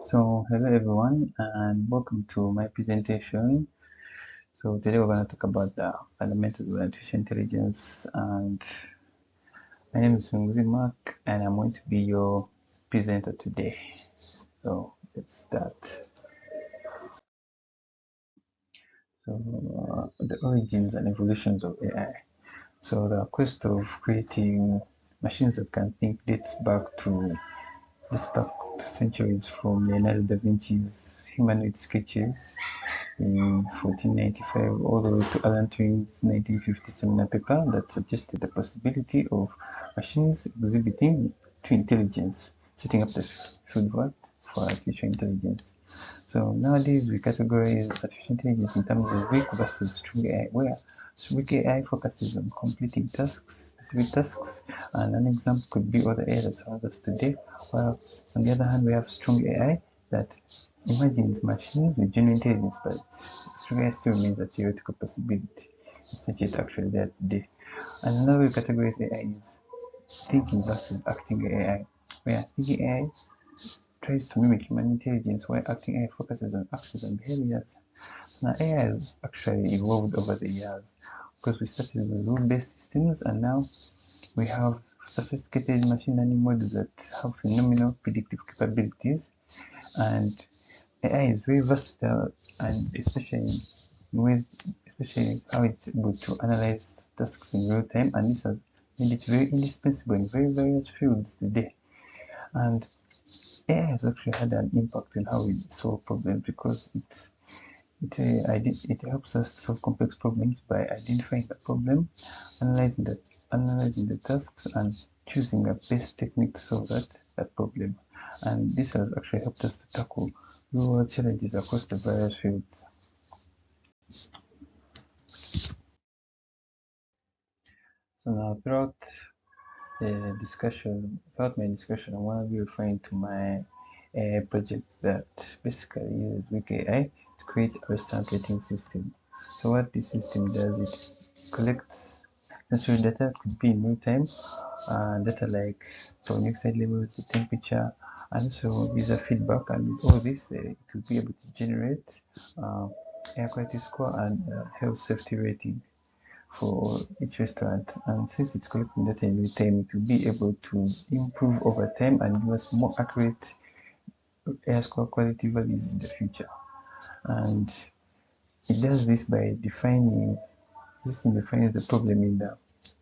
So hello everyone and welcome to my presentation. So today we're going to talk about the fundamentals of artificial intelligence, and my name is Mark and I'm going to be your presenter today. So let's start. So the origins and evolutions of AI. So the quest of creating machines that can think dates back to centuries, from Leonardo da Vinci's humanoid sketches in 1495 all the way to Alan Turing's 1950 seminar paper that suggested the possibility of machines exhibiting true intelligence, setting up the field for artificial intelligence. So nowadays we categorize artificial intelligence in terms of weak versus strong AI, where weak AI focuses on completing specific tasks, and an example could be other AI that surround us today, while on the other hand we have strong AI that imagines machines with genuine intelligence, but strong AI still remains a theoretical possibility. It's not yet actually there today. And another way we categorize AI is thinking versus acting AI, where thinking AI tries to mimic human intelligence while acting AI focuses on actions and behaviors. Now AI has actually evolved over the years because we started with rule-based systems and now we have sophisticated machine learning models that have phenomenal predictive capabilities, and AI is very versatile, and especially how it's able to analyze tasks in real time, and this has made it very indispensable in various fields today. And AI has actually had an impact on how we solve problems because it helps us solve complex problems by identifying the problem, analyzing the tasks, and choosing a best technique to solve that problem. And this has actually helped us to tackle real world challenges across the various fields. So now throughout my discussion, I want to be referring to my AI project that basically uses weak AI to create a restaurant rating system. So what this system does, it collects sensory data, it could be in real time, data like carbon dioxide levels, the temperature, and also user feedback. And with all this, it will be able to generate uh, air quality score and health safety rating for each restaurant. And since it's collecting data in real time, it will be able to improve over time and give us more accurate air score quality values in the future. And it does this by defining this thing defines the problem in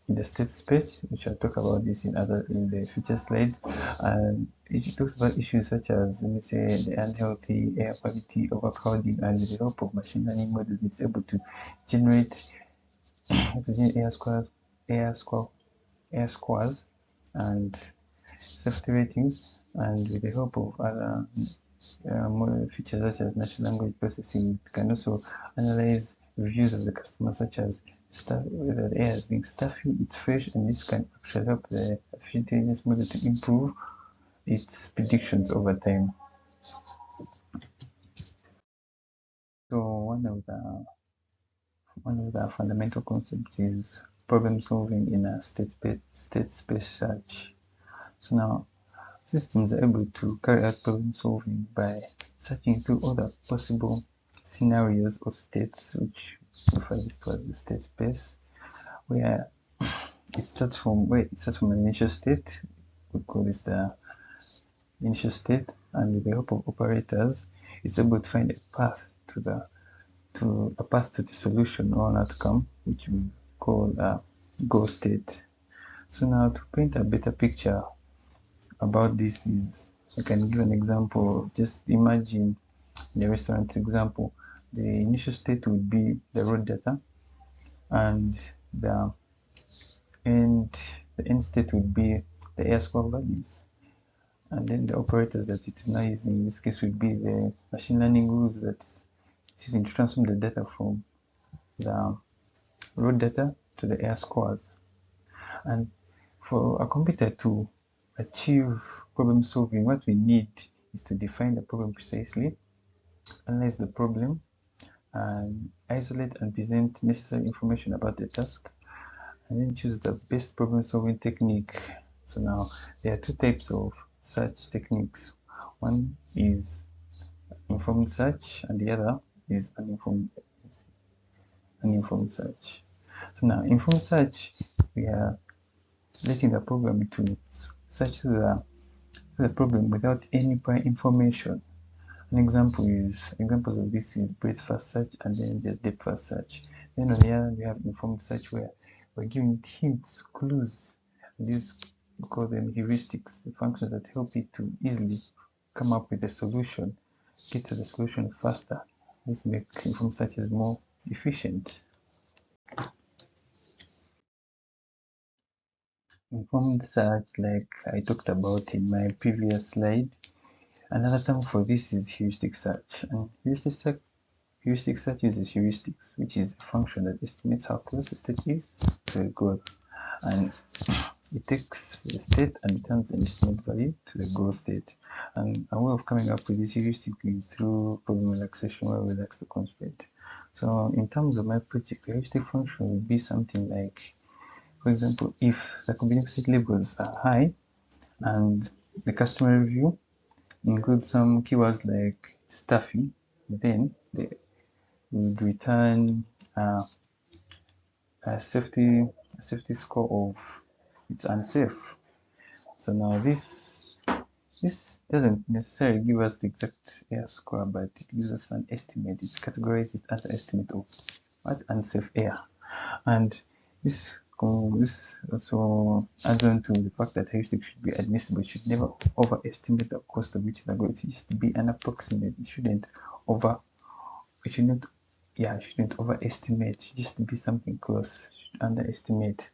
the state space, which I'll talk about this in the future slides. And it talks about issues such as, let me say, the unhealthy air quality, overcrowding, and with the help of machine learning models, it's able to generate air scores, air score, air scores, and safety ratings. And with the help of other features such as natural language processing, it can also analyze reviews of the customer, such as whether the air is being stuffy, it's fresh, and this can actually help the artificial intelligence model to improve its predictions over time. So one of the fundamental concepts is problem solving in a state space search. So now systems are able to carry out problem solving by searching through all the possible scenarios or states, which refer this to as the state space, where it starts from an initial state. We call this the initial state, and with the help of operators, it's able to find a path to the solution or an outcome, which we call a goal state. So now to paint a better picture about this is, I can give an example. Just imagine the restaurant example. The initial state would be the raw data, and the end state would be the air score values. And then the operators that it is now using in this case would be the machine learning rules that it's using to transform the data from the raw data to the air scores. And for a computer to achieve problem solving, what we need is to define the problem precisely, analyze the problem, and isolate and present necessary information about the task, and then choose the best problem solving technique. So now there are two types of such techniques. One is informed search, and the other is uninformed search. So now, informed search, we are letting the program to search through the problem without any prior information. Examples of this is breadth first search and then the depth first search. Then on the other, we have informed search where we're giving it hints, clues. These we call them heuristics, the functions that help you to easily come up with a solution, get to the solution faster. This makes informed searches more efficient. Informed search, like I talked about in my previous slide, another term for this is heuristic search. And heuristic search uses heuristics, which is a function that estimates how close a state is to a goal. And it takes the state and returns an estimate value to the goal state. And a way of coming up with this heuristic is through problem relaxation, where we relax the constraint. So in terms of my project, the heuristic function would be something like, for example, if the combination state labels are high and the customer review includes some keywords like stuffy, then they would return a safety score of it's unsafe. So now this doesn't necessarily give us the exact air score, but it gives us an estimate. It's categorized as an estimate of what unsafe air, and this also adds on to the fact that heuristics should be admissible. It should never overestimate the cost of which they're going to just be an approximate. It shouldn't overestimate. It should just be something close. It should underestimate.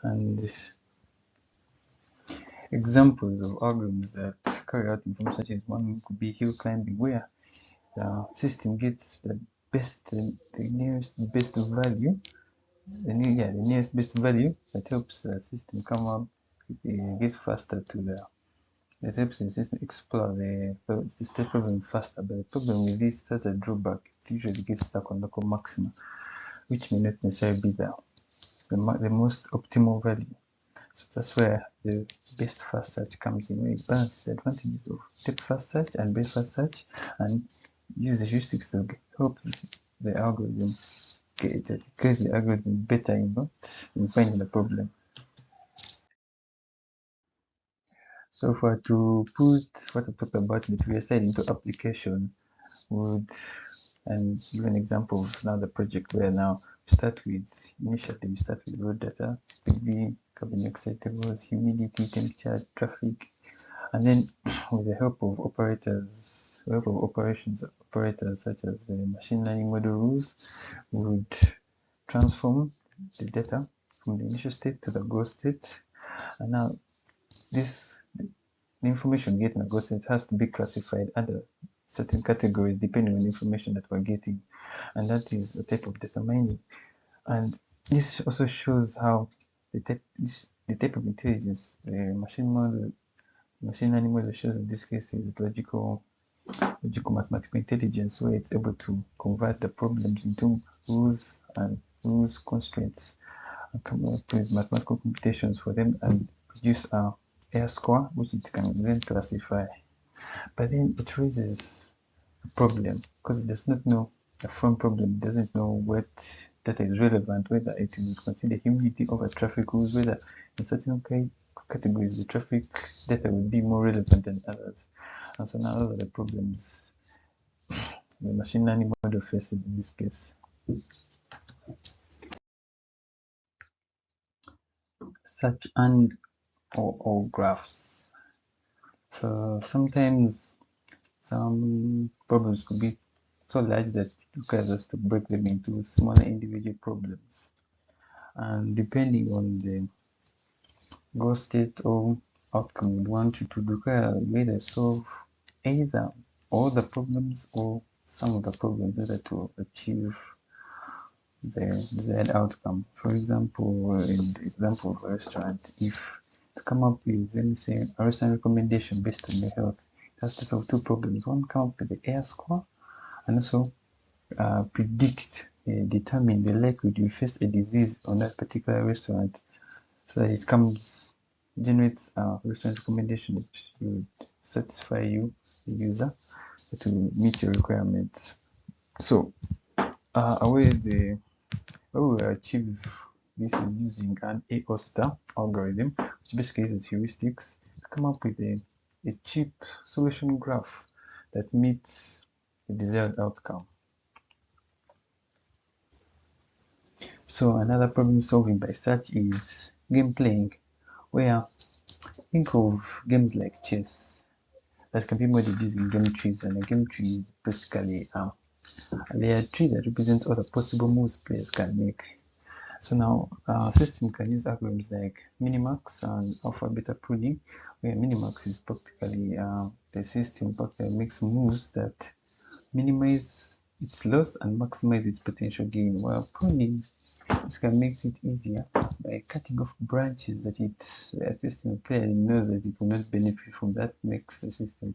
And examples of algorithms that carry out informed search is one could be hill climbing, where the system gets the nearest best value, the nearest best value that helps the system come up, get faster to that helps the system explore the state problem faster. But the problem with this, that's a drawback. It usually gets stuck on local maxima, which may not necessarily be the most optimal value. So that's where the best first search comes in, where it balances the advantages of depth first search and best first search, and use the heuristics to help the algorithm get the algorithm better in finding the problem. So for to put what I talked about in the previous slide into application, and give an example of now the project where now initially we start with raw data, PV, carbon dioxide tables, humidity, temperature, traffic, and then with the help of operators such as the machine learning model rules, we would transform the data from the initial state to the goal state. And now the information getting in the goal state has to be classified under certain categories depending on the information that we're getting, and that is a type of data mining. And this also shows how the type of intelligence the machine learning model shows in this case is logical mathematical intelligence, where it's able to convert the problems into rules constraints, and come up with mathematical computations for them and produce a air score which it can then classify. But then it raises a problem because it does not know a front problem. It doesn't know what data is relevant, whether it will consider humidity over traffic rules, whether in certain categories the traffic data will be more relevant than others. And so now those are the problems the machine learning model faces in this case. Search and or graphs. So sometimes some problems could be so large that it requires us to break them into smaller individual problems. And depending on the goal state or outcome we want you to require either solve either all the problems or some of the problems in order to achieve the desired outcome. For example, in the example of a restaurant, if to come up with, let me say, a restaurant recommendation based on your health, it has to solve two problems. One, come up with the air score, and also determine the likelihood you face a disease on that particular restaurant, so that it generates a restaurant recommendation that would satisfy you, the user, to meet your requirements. So, a way we will achieve this is using an AO-star algorithm, which basically uses heuristics to come up with a cheap solution graph that meets the desired outcome. So another problem solving by search is game playing, where think of games like chess that can be modeled using game trees, and a game tree is basically a layer tree that represents all the possible moves players can make. So now our system can use algorithms like minimax and alpha beta pruning, where minimax is practically the system practically makes moves that minimize its loss and maximize its potential gain, while pruning can makes it easier by cutting off branches that the system clearly knows that it will not benefit from. That makes the system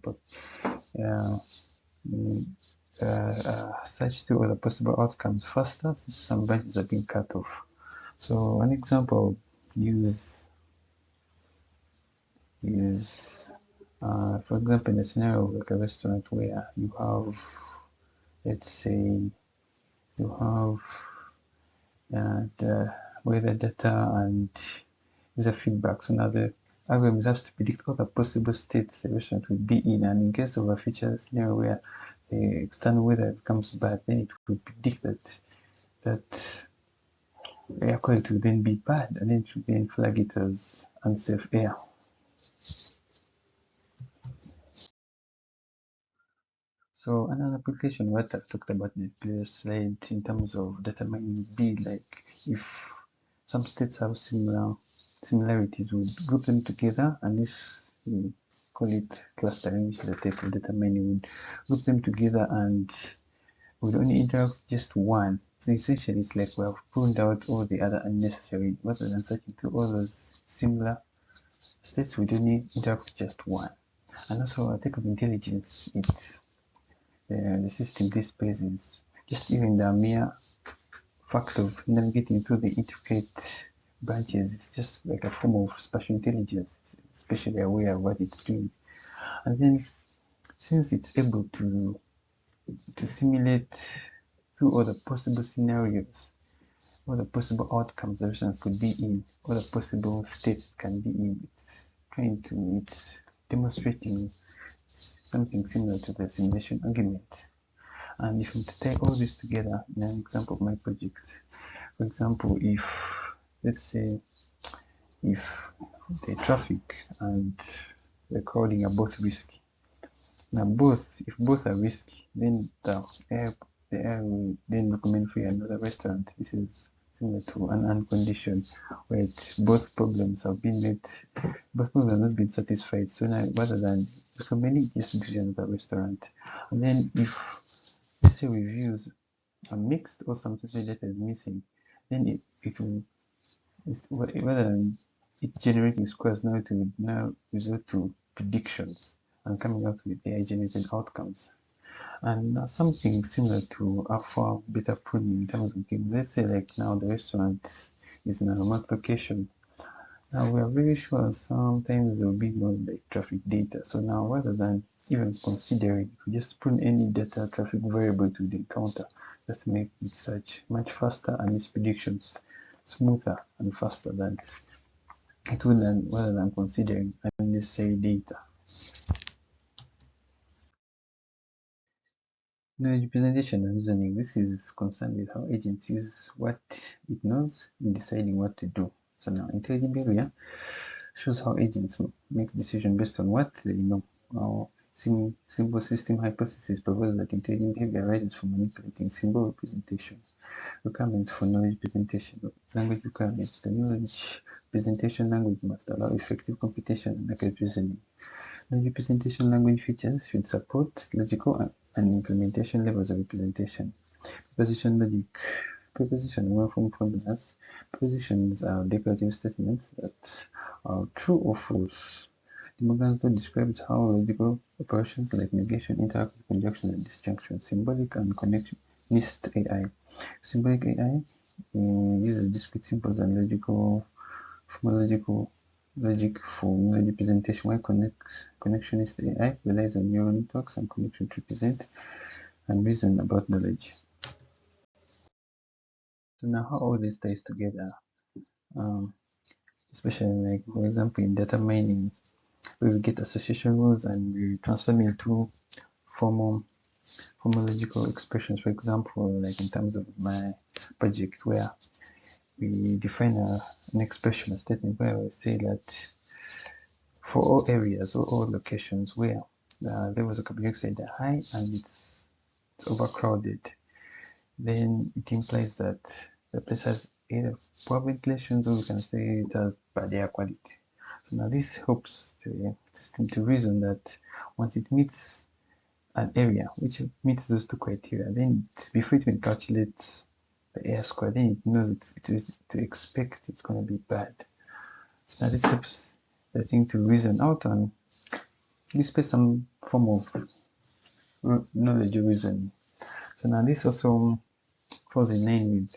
search through all the possible outcomes faster since some branches are being cut off. So an example is for example, in a scenario like a restaurant where you have, let's say, you have the weather data and user feedback. So now the algorithm has to predict all the possible states the restaurant will be in, and in case of a future scenario where the external weather becomes bad, then it will predict that air quality will then be bad, and then it will then flag it as unsafe air. So another application what I've talked about in the previous slide in terms of data mining would be like if some states have similarities, we would group them together, and if we call it clustering, which is a type of data mining, we would group them together and would only interact with just one. So essentially it's like we have pruned out all the other unnecessary, rather than searching through all those similar states, we only interact with just one. And also a type of intelligence the system displays is just even the mere fact of navigating through the intricate branches. It's just like a form of spatial intelligence. It's especially aware of what it's doing. And then since it's able to simulate through all the possible scenarios, all the possible outcomes the restaurant could be in, all the possible states it can be in, it's demonstrating something similar to the simulation argument. And if I'm to tie all this together in an example of my project, for example, if let's say if the traffic and the crowding are both risky. Now if both are risky, then the air will then recommend for you another restaurant. This is similar to an unconditioned where both problems have not been satisfied. So now rather than recommending, just choose another restaurant. And then if let's say reviews are mixed or some sensory data is missing, then it will, rather than it generating scores, now it will now resort to predictions and coming out with AI generated outcomes. And something similar to alpha beta pruning in terms of games. Let's say like now the restaurant is in a remote location. Now we are very sure sometimes there will be no like traffic data. So now rather than even considering, you just prune any data traffic variable to the encounter just to make it search much faster and its predictions smoother and faster than it would rather than considering unnecessary data. Knowledge representation and reasoning. This is concerned with how agents use what it knows in deciding what to do. So now intelligent behavior shows how agents make decisions based on what they know. Our symbol system hypothesis proposes that intelligent behavior arises from manipulating symbol representation. Requirements for knowledge presentation. Language requirements. The knowledge presentation language must allow effective computation and accurate reasoning. Knowledge representation language features should support logical and implementation levels of representation. Proposition logic. Proposition and well-formed formulas. Propositions are decorative statements that are true or false. De Morgan's law describes how logical operations like negation interact with conjunction and disjunction. Symbolic and connectionist AI. Symbolic AI uses discrete symbols and logical, homological logic for knowledge representation, where connectionist AI relies on neural networks and connection to represent and reason about knowledge. So now how all this ties together, especially like for example in data mining, where we get association rules and we transform into formal logical expressions. For example, like in terms of my project, where we define an expression, a statement where we say that for all areas or all locations where there was a carbon dioxide high and it's overcrowded, then it implies that the place has either poor ventilation, or we can say it has bad air quality. So now this helps the system to reason that once it meets an area which meets those two criteria, then before it even calculates the air score, then it knows it is to expect it's going to be bad. So now this helps the thing to reason out and display some form of knowledge reasoning. So now this also falls in line with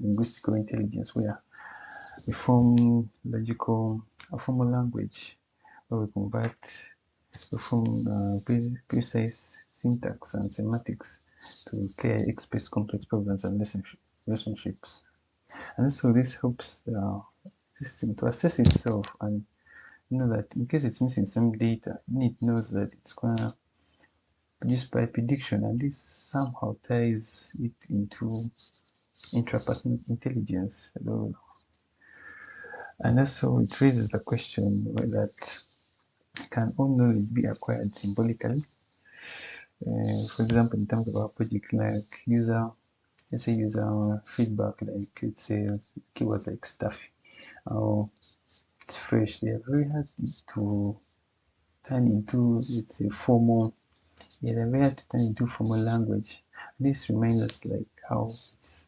linguistical intelligence, where we form a formal language where we convert we form precise syntax and semantics to clearly express complex problems and relationships. And so this helps the system to assess itself and know that in case it's missing some data, it knows that it's going to produce by prediction, and this somehow ties it into intrapersonal intelligence. And also it raises the question that can all knowledge be acquired symbolically? For example, in terms of our project, like let's say user feedback, like let's say keywords like stuffy or it's fresh, they are very hard to turn into, let's say, formal. Yeah, they're very hard to turn into formal language. This reminds us like how it's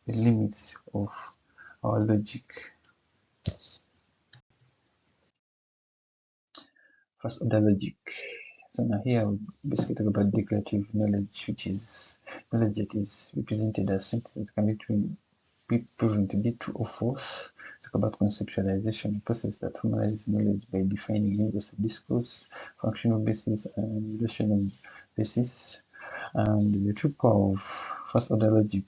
the limits of our logic. First order logic. So now here we basically talk about declarative knowledge, which is knowledge that is represented as sentences that can be proven to be true or false. Talk about conceptualization, a process that formalizes knowledge by defining universal discourse, functional basis, and relational basis. And the true power of first order logic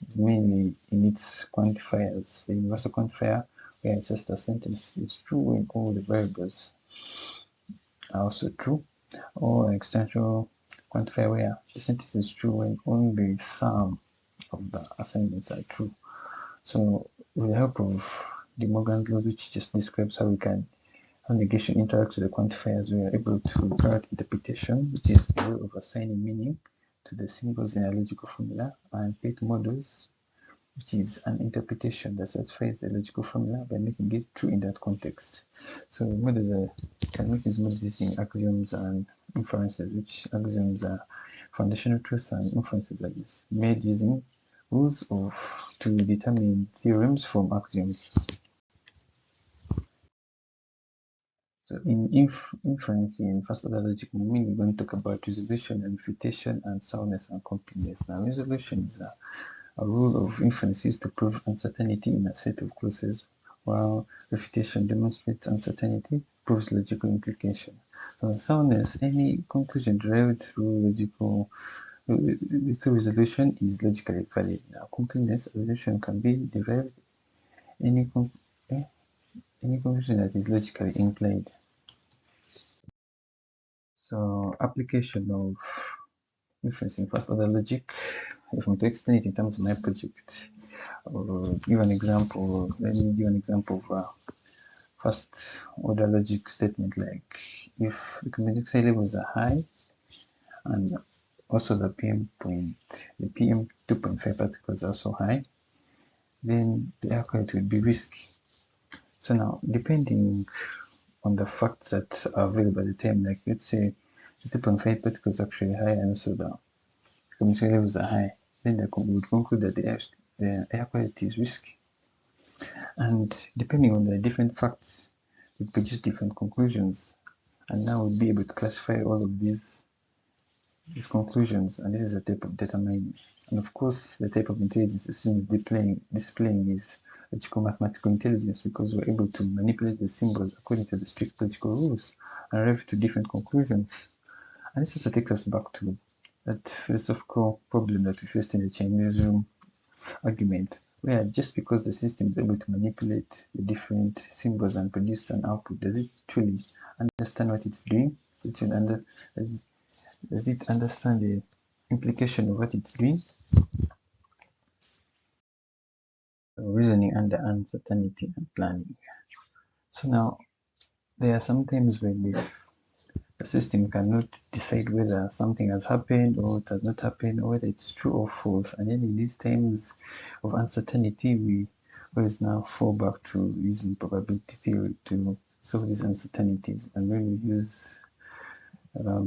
is mainly in its quantifiers. The universal quantifier, where it's just a sentence, is true when all the variables are also true, or extensional quantifier, where the sentence is true when only some of the assignments are true. So with the help of De Morgan's law, which just describes how negation interacts with the quantifiers, we are able to grant interpretation, which is a way of assigning meaning to the symbols in a logical formula, and create models, which is an interpretation that satisfies the logical formula by making it true in that context. So models can make these models using axioms and inferences, which axioms are foundational truths and inferences are made using rules to determine theorems from axioms. So in inference in first order logic, we're going to talk about resolution and refutation and soundness and completeness. Now resolution is a rule of inference used to prove uncertainty in a set of clauses, while refutation demonstrates uncertainty, proves logical implication. So soundness, any conclusion derived through resolution is logically valid. Now completeness, resolution can be derived any conclusion that is logically implied. So application of inference in first order logic, if I'm to explain it in terms of my project, give an example. Let me give an example of a first order logic statement, like if the carbon dioxide levels are high and also the PM 2.5 particles are also high, then the air quality will be risky. So now, depending on the facts that are available at the time, like let's say the 2.5 particles are actually high and also the carbon dioxide levels are high, then we would conclude that the air quality is risky. And depending on the different facts, we produce different conclusions. And now we'll be able to classify all of these conclusions. And this is a type of data mining. And of course, the type of intelligence the system is displaying is logical mathematical intelligence because we're able to manipulate the symbols according to the strict logical rules and arrive to different conclusions. And this also takes us back to that philosophical problem that we faced in the Chinese room argument, where just because the system is able to manipulate the different symbols and produce an output, does it truly understand what it's doing? Does it understand the implication of what it's doing? So reasoning under uncertainty and planning. So now, there are some times when the system cannot decide whether something has happened or it has not happened, or whether it's true or false. And then in these times of uncertainty, we always now fall back to using probability theory to solve these uncertainties. And when we use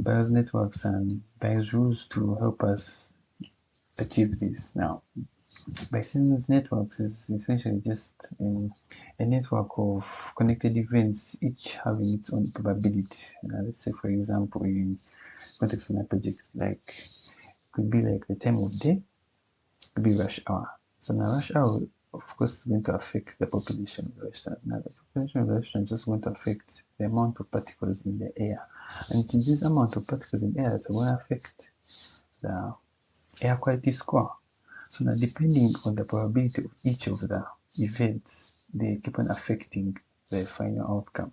Bayes networks and Bayes rules to help us achieve this. Now, Bayesian networks is essentially just a network of connected events, each having its own probability. Let's say, for example, in context of my project, like could be like the time of day, could be rush hour. So now rush hour, of course, is going to affect the population of the restaurant. Now the population of the restaurant is just going to affect the amount of particles in the air, and it is this amount of particles in the air that will affect the air quality score. So now, depending on the probability of each of the events, they keep on affecting the final outcome.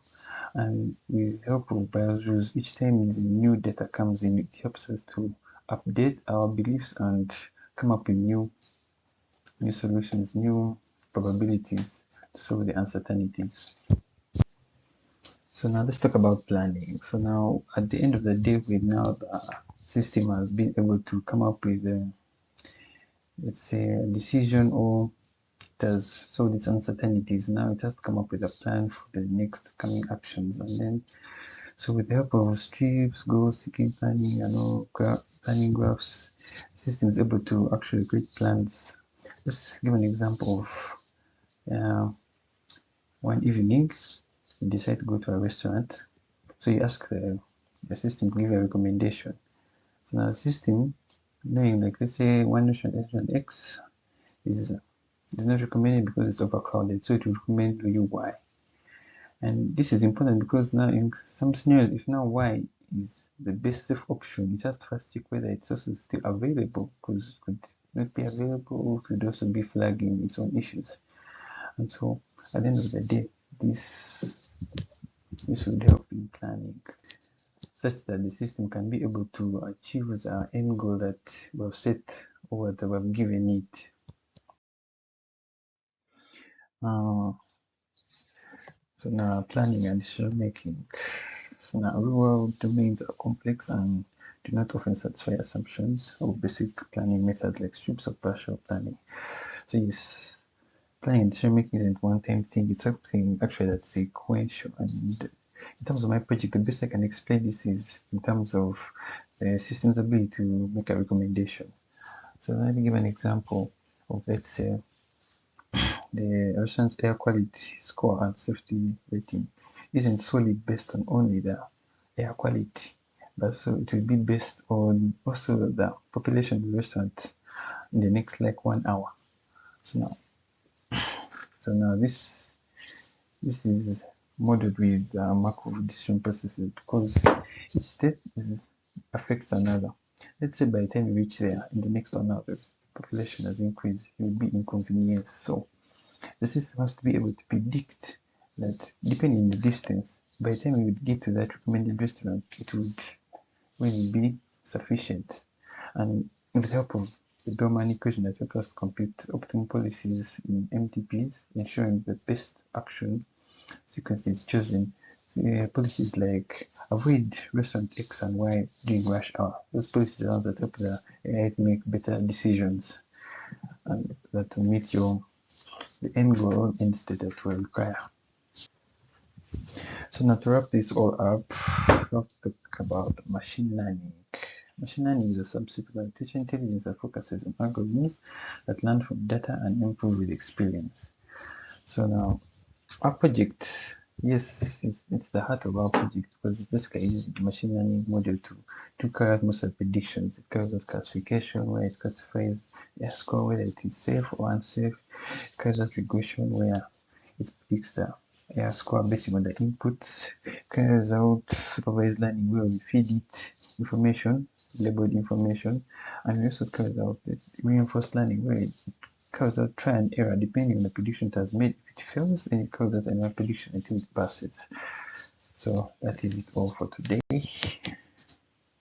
And with the help of Bayes rules, each time new data comes in, it helps us to update our beliefs and come up with new solutions, new probabilities to solve the uncertainties. So now let's talk about planning. So now at the end of the day, the system has been able to come up with let's say a decision, or it has solved its uncertainties. Now it has to come up with a plan for the next coming actions. And then, so with the help of strips, goal seeking planning, and all planning graphs, the system is able to actually create plans. Let's give an example of one evening you decide to go to a restaurant. So you ask the system to give you a recommendation. So now the system, knowing, like, let's say one restaurant X is not recommended because it's overcrowded, so it will recommend you Y. And this is important because now in some scenarios, if now Y is the best safe option, it has to first check whether it's also still available, because it could not be available, it could also be flagging its own issues. And so at the end of the day, this would help in planning, such that the system can be able to achieve the end goal that we've set or that we've given it. So now planning and decision making. So now real-world domains are complex and do not often satisfy assumptions of basic planning methods like strips or partial planning. So yes, planning and decision making isn't one-time thing, it's something actually that's sequential. And in terms of my project, the best I can explain this is in terms of the system's ability to make a recommendation. So let me give an example of, let's say, the restaurant's air quality score and safety rating isn't solely based on only the air quality, but so it will be based on also the population of the restaurant in the next like 1 hour. So now this is modeled with Markov decision processes, because each step affects another. Let's say by the time you reach there, in the next 1 hour, the population has increased, you will be inconvenienced. So the system has to be able to predict that, depending on the distance, by the time you would get to that recommended restaurant, it would really be sufficient. And with the help of the Bellman equation that helps us compute optimal policies in MTPs, ensuring the best action sequence is chosen. So, policies like avoid restaurant X and Y during rush hour. Those policies are that help the AI to make better decisions and that will meet the end goal or end state that we require. So now to wrap this all up, we'll talk about machine learning. Machine learning is a subset of artificial intelligence that focuses on algorithms that learn from data and improve with experience. So now our project Yes, it's the heart of our project because it's basically using the machine learning model to carry out most of the predictions. It carries out classification where it classifies a score whether it is safe or unsafe. It carries out regression where it predicts the air score based on the inputs. It carries out supervised learning where we feed it information, labeled information, and we also carries out the reinforced learning where it carries out try and error depending on the prediction it has made. If it fails, then it carries out another prediction until it passes. So that is it all for today.